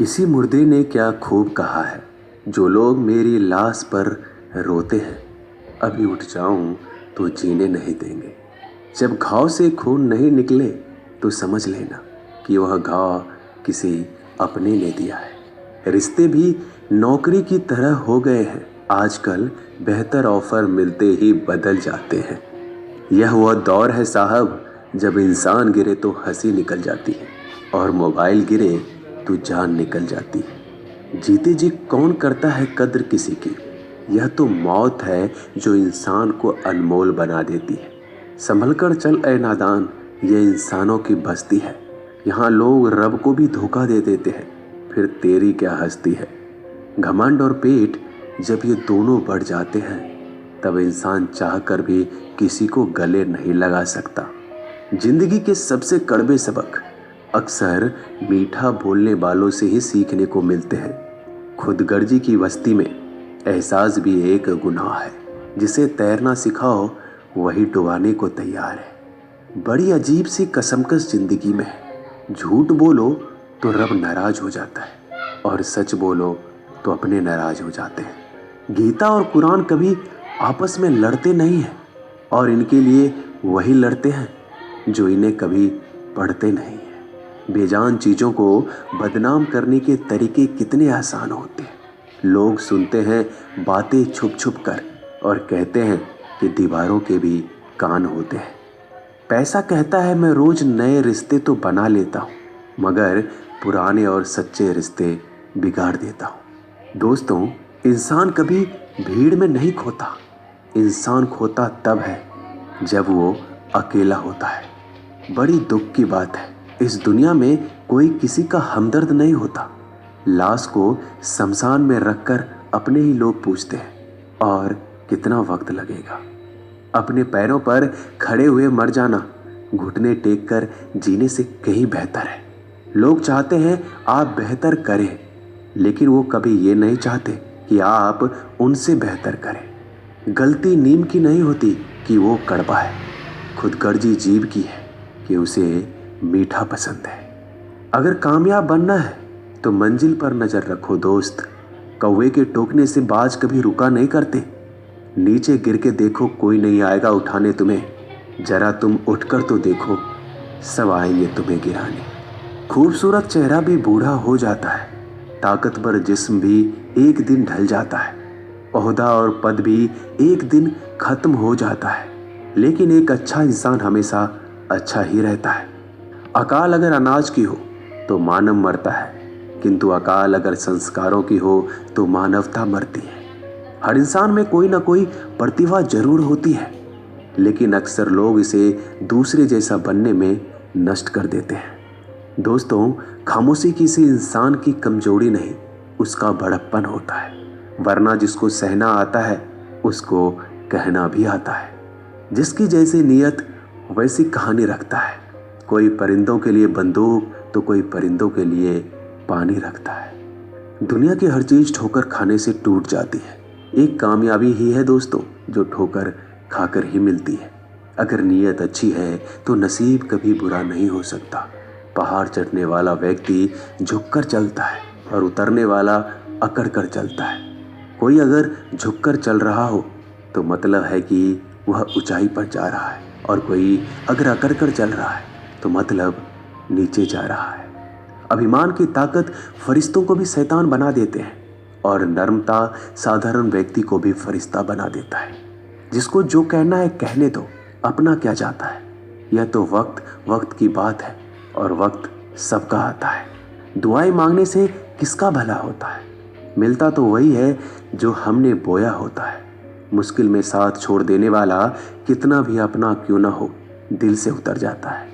किसी मुर्दे ने क्या खूब कहा है, जो लोग मेरी लाश पर रोते हैं, अभी उठ जाऊं तो जीने नहीं देंगे। जब घाव से खून नहीं निकले तो समझ लेना कि वह घाव किसी अपने ने दिया है। रिश्ते भी नौकरी की तरह हो गए हैं, आजकल बेहतर ऑफर मिलते ही बदल जाते हैं। यह वह दौर है साहब, जब इंसान गिरे तो हंसी निकल जाती है और मोबाइल गिरे तो जान निकल जाती है। जीते जी कौन करता है कद्र किसी की, यह तो मौत है जो इंसान को अनमोल बना देती है। संभल कर चल ए नादान, ये इंसानों की बस्ती है। यहाँ लोग रब को भी धोखा दे देते हैं, फिर तेरी क्या हस्ती है। घमंड और पेट जब ये दोनों बढ़ जाते हैं, तब इंसान चाह कर भी किसी को गले नहीं लगा सकता। जिंदगी के सबसे कड़वे सबक अक्सर मीठा बोलने वालों से ही सीखने को मिलते हैं। खुदगर्जी की बस्ती में एहसास भी एक गुनाह है, जिसे तैरना सिखाओ वही डुबाने को तैयार है। बड़ी अजीब सी कसमकस जिंदगी में है। झूठ बोलो तो रब नाराज हो जाता है और सच बोलो तो अपने नाराज हो जाते हैं। गीता और कुरान कभी आपस में लड़ते नहीं हैं, और इनके लिए वही लड़ते हैं जो इन्हें कभी पढ़ते नहीं हैं। बेजान चीज़ों को बदनाम करने के तरीके कितने आसान होते हैं। लोग सुनते हैं बातें छुप छुप कर और कहते हैं कि दीवारों के भी कान होते हैं। पैसा कहता है मैं रोज नए रिश्ते तो बना लेता हूँ, मगर पुराने और सच्चे रिश्ते बिगाड़ देता हूँ। दोस्तों, इंसान कभी भीड़ में नहीं खोता। इंसान खोता तब है जब वो अकेला होता है। बड़ी दुख की बात है, इस दुनिया में कोई किसी का हमदर्द नहीं होता। लाश को शमशान में रखकर अपने ही लोग पूछते हैं, और कितना वक्त लगेगा। अपने पैरों पर खड़े हुए मर जाना घुटने टेक कर जीने से कहीं बेहतर है। लोग चाहते हैं आप बेहतर करें, लेकिन वो कभी ये नहीं चाहते कि आप उनसे बेहतर करें। गलती नीम की नहीं होती कि वो कड़वा है, खुदगर्जी जीव की है कि उसे मीठा पसंद है। अगर कामयाब बनना है तो मंजिल पर नजर रखो दोस्त। कौवे के टोकने से बाज कभी रुका नहीं करते। नीचे गिर के देखो, कोई नहीं आएगा उठाने तुम्हें। जरा तुम उठकर तो देखो, सब आएंगे तुम्हें गिराने। खूबसूरत चेहरा भी बूढ़ा हो जाता है, ताकतवर जिस्म भी एक दिन ढल जाता है, ओहदा और पद भी एक दिन खत्म हो जाता है, लेकिन एक अच्छा इंसान हमेशा अच्छा ही रहता है। अकाल अगर अनाज की हो तो मानव मरता है, किंतु अकाल अगर संस्कारों की हो तो मानवता मरती है। हर इंसान में कोई ना कोई प्रतिभा जरूर होती है, लेकिन अक्सर लोग इसे दूसरे जैसा बनने में नष्ट कर देते हैं। दोस्तों, खामोशी किसी इंसान की कमजोरी नहीं, उसका बड़प्पन होता है। वरना जिसको सहना आता है उसको कहना भी आता है। जिसकी जैसी नीयत वैसी कहानी रखता है। कोई परिंदों के लिए बंदूक तो कोई परिंदों के लिए पानी रखता है। दुनिया की हर चीज ठोकर खाने से टूट जाती है। एक कामयाबी ही है दोस्तों, जो ठोकर खाकर ही मिलती है। अगर नीयत अच्छी है तो नसीब कभी बुरा नहीं हो सकता। पहाड़ चढ़ने वाला व्यक्ति झुककर चलता है और उतरने वाला अकड़ कर चलता है। कोई अगर झुककर चल रहा हो तो मतलब है कि वह ऊंचाई पर जा रहा है, और कोई अगर अकड़ कर चल रहा है तो मतलब नीचे जा रहा है। अभिमान की ताकत फरिश्तों को भी शैतान बना देते हैं, और नर्मता साधारण व्यक्ति को भी फरिश्ता बना देता है। जिसको जो कहना है कहने दो, अपना क्या जाता है। यह तो वक्त की बात है, और वक्त सबका आता है। दुआएं मांगने से किसका भला होता है, मिलता तो वही है जो हमने बोया होता है। मुश्किल में साथ छोड़ देने वाला कितना भी अपना क्यों ना हो, दिल से उतर जाता है।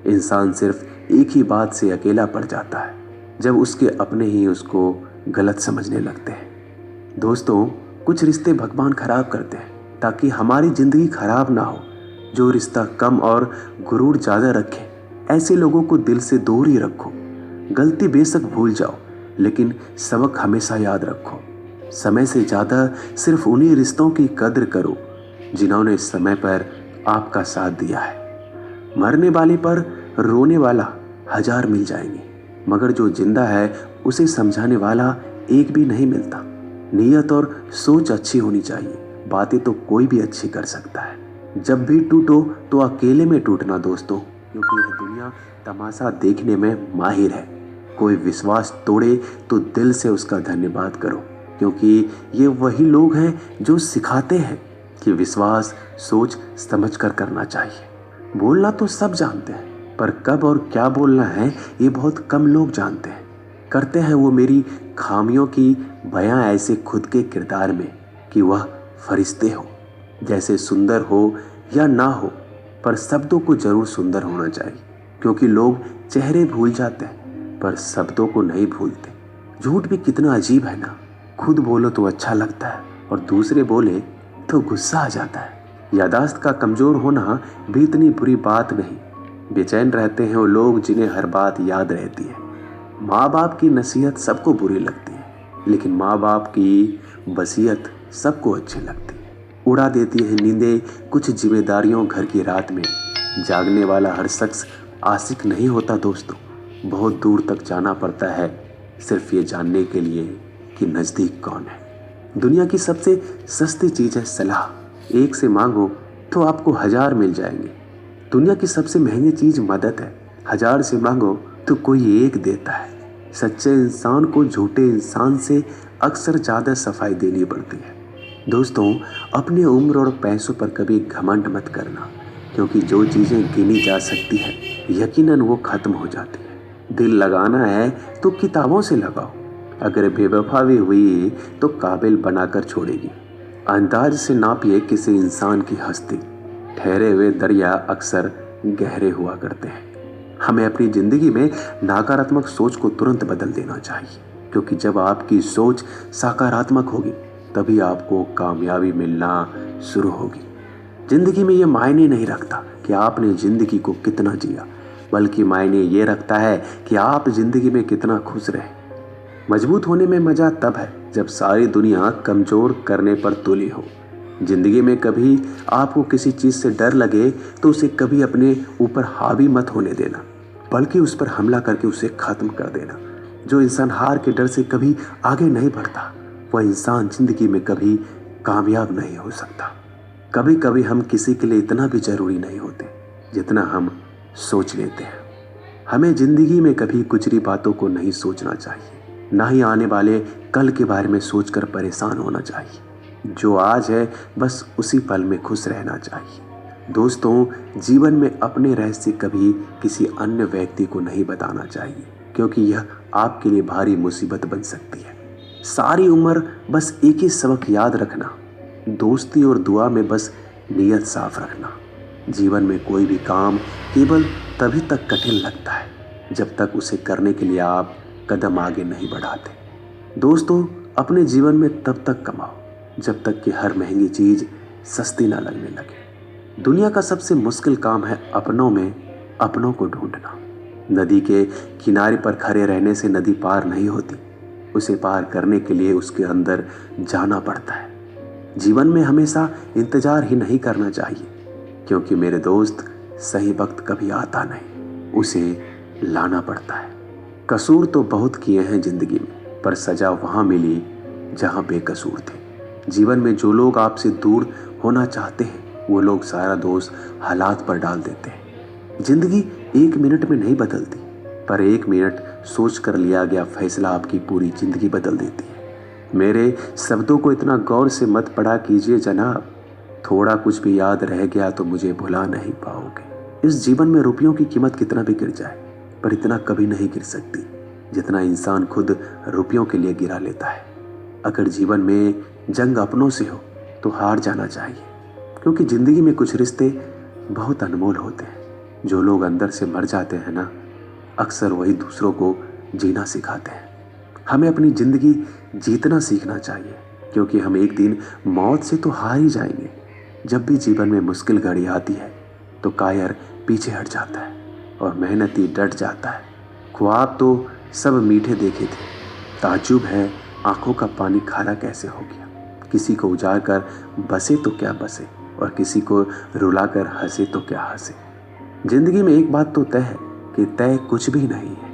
इंसान सिर्फ एक ही बात से अकेला पड़ जाता है, जब उसके अपने ही उसको गलत समझने लगते हैं। दोस्तों, कुछ रिश्ते भगवान खराब करते हैं ताकि हमारी जिंदगी खराब ना हो। जो रिश्ता कम और गुरूर ज़्यादा रखे, ऐसे लोगों को दिल से दूर ही रखो। गलती बेशक भूल जाओ, लेकिन सबक हमेशा याद रखो। समय से ज़्यादा सिर्फ उन्हीं रिश्तों की कद्र करो जिन्होंने समय पर आपका साथ दिया है। मरने वाले पर रोने वाला 1000 मिल जाएंगे, मगर जो जिंदा है उसे समझाने वाला एक भी नहीं मिलता। नीयत और सोच अच्छी होनी चाहिए, बातें तो कोई भी अच्छी कर सकता है। जब भी टूटो तो अकेले में टूटना दोस्तों, क्योंकि यह दुनिया तमाशा देखने में माहिर है। कोई विश्वास तोड़े तो दिल से उसका धन्यवाद करो, क्योंकि ये वही लोग हैं जो सिखाते हैं कि विश्वास सोच समझ कर करना चाहिए। बोलना तो सब जानते हैं, पर कब और क्या बोलना है ये बहुत कम लोग जानते हैं। करते हैं वो मेरी खामियों की बयां ऐसे खुद के किरदार में कि वह फरिश्ते हो, जैसे सुंदर हो या ना हो, पर शब्दों को जरूर सुंदर होना चाहिए। क्योंकि लोग चेहरे भूल जाते हैं पर शब्दों को नहीं भूलते। झूठ भी कितना अजीब है ना, खुद बोलो तो अच्छा लगता है और दूसरे बोले तो गुस्सा आ जाता है। यादाश्त का कमजोर होना भी इतनी बुरी बात नहीं। बेचैन रहते हैं वो लोग जिन्हें हर बात याद रहती है। माँ बाप की नसीहत सबको बुरी लगती है, लेकिन माँ बाप की वसीयत सबको अच्छी लगती है। उड़ा देती है नींदें कुछ जिम्मेदारियों घर की रात में। जागने वाला हर शख्स आशिक नहीं होता दोस्तों। बहुत दूर तक जाना पड़ता है सिर्फ ये जानने के लिए कि नज़दीक कौन है। दुनिया की सबसे सस्ती चीज़ है सलाह। एक से मांगो तो आपको 1000 मिल जाएंगे। दुनिया की सबसे महंगी चीज़ मदद है। 1000 से मांगो तो कोई एक देता है। सच्चे इंसान को झूठे इंसान से अक्सर ज़्यादा सफाई देनी पड़ती है। दोस्तों, अपनी उम्र और पैसों पर कभी घमंड मत करना, क्योंकि जो चीज़ें गिनी जा सकती है यकीनन वो ख़त्म हो जाती है। दिल लगाना है तो किताबों से लगाओ, अगर बेवफा भी हुई तो काबिल बनाकर छोड़ेगी। अंदाज से नापिए किसी इंसान की हस्ती। ठहरे हुए दरिया अक्सर गहरे हुआ करते हैं। हमें अपनी ज़िंदगी में नकारात्मक सोच को तुरंत बदल देना चाहिए, क्योंकि जब आपकी सोच सकारात्मक होगी तभी आपको कामयाबी मिलना शुरू होगी। ज़िंदगी में ये मायने नहीं रखता कि आपने ज़िंदगी को कितना जिया, बल्कि मायने ये रखता है कि आप ज़िंदगी में कितना खुश रहे। मजबूत होने में मज़ा तब है जब सारी दुनिया कमज़ोर करने पर तुली हो। ज़िंदगी में कभी आपको किसी चीज़ से डर लगे तो उसे कभी अपने ऊपर हावी मत होने देना, बल्कि उस पर हमला करके उसे ख़त्म कर देना। जो इंसान हार के डर से कभी आगे नहीं बढ़ता, वह इंसान ज़िंदगी में कभी कामयाब नहीं हो सकता। कभी कभी हम किसी के लिए इतना भी ज़रूरी नहीं होते जितना हम सोच लेते हैं। हमें ज़िंदगी में कभी गुजरी बातों को नहीं सोचना चाहिए, ना ही आने वाले कल के बारे में सोचकर परेशान होना चाहिए। जो आज है बस उसी पल में खुश रहना चाहिए। दोस्तों, जीवन में अपने रहस्य कभी किसी अन्य व्यक्ति को नहीं बताना चाहिए, क्योंकि यह आपके लिए भारी मुसीबत बन सकती है। सारी उम्र बस एक ही सबक याद रखना, दोस्ती और दुआ में बस नीयत साफ रखना। जीवन में कोई भी काम केवल तभी तक कठिन लगता है जब तक उसे करने के लिए आप कदम आगे नहीं बढ़ाते। दोस्तों, अपने जीवन में तब तक कमाओ जब तक कि हर महंगी चीज़ सस्ती ना लगने लगे। दुनिया का सबसे मुश्किल काम है अपनों में अपनों को ढूंढना। नदी के किनारे पर खड़े रहने से नदी पार नहीं होती, उसे पार करने के लिए उसके अंदर जाना पड़ता है। जीवन में हमेशा इंतजार ही नहीं करना चाहिए, क्योंकि मेरे दोस्त सही वक्त कभी आता नहीं, उसे लाना पड़ता है। कसूर तो बहुत किए हैं जिंदगी में, पर सजा वहाँ मिली जहाँ बेकसूर थे। जीवन में जो लोग आपसे दूर होना चाहते हैं वो लोग सारा दोष हालात पर डाल देते हैं। जिंदगी 1 मिनट में नहीं बदलती, पर 1 मिनट सोच कर लिया गया फैसला आपकी पूरी जिंदगी बदल देती है। मेरे शब्दों को इतना गौर से मत पढ़ा कीजिए जनाब, थोड़ा कुछ भी याद रह गया तो मुझे भुला नहीं पाओगे। इस जीवन में रुपयों की कीमत कितना भी गिर जाए, पर इतना कभी नहीं गिर सकती जितना इंसान खुद रुपयों के लिए गिरा लेता है। अगर जीवन में जंग अपनों से हो तो हार जाना चाहिए, क्योंकि ज़िंदगी में कुछ रिश्ते बहुत अनमोल होते हैं। जो लोग अंदर से मर जाते हैं ना, अक्सर वही दूसरों को जीना सिखाते हैं। हमें अपनी ज़िंदगी जीतना सीखना चाहिए, क्योंकि हम एक दिन मौत से तो हार ही जाएंगे। जब भी जीवन में मुश्किल घड़ी आती है तो कायर पीछे हट जाता है और मेहनती डट जाता है। ख्वाब तो सब मीठे देखे थे, ताज्जुब है आंखों का पानी खारा कैसे हो गया। किसी को उजाड़ कर बसे तो क्या बसे, और किसी को रुलाकर हंसे तो क्या हंसे। जिंदगी में एक बात तो तय है कि तय कुछ भी नहीं है।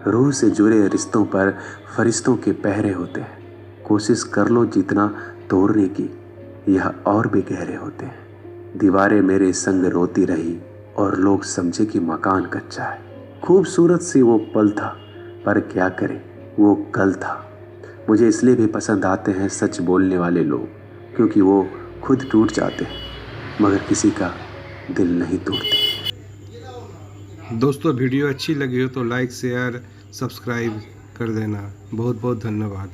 रूह से जुड़े रिश्तों पर फरिश्तों के पहरे होते हैं। कोशिश कर लो जितना तोड़ने की, यह और भी गहरे होते हैं। दीवारें मेरे संग रोती रही और लोग समझे कि मकान कच्चा है। खूबसूरत सी वो पल था, पर क्या करें, वो कल था। मुझे इसलिए भी पसंद आते हैं सच बोलने वाले लोग, क्योंकि वो खुद टूट जाते हैं मगर किसी का दिल नहीं तोड़ते। दोस्तों वीडियो अच्छी लगी हो तो लाइक शेयर सब्सक्राइब कर देना। बहुत बहुत धन्यवाद।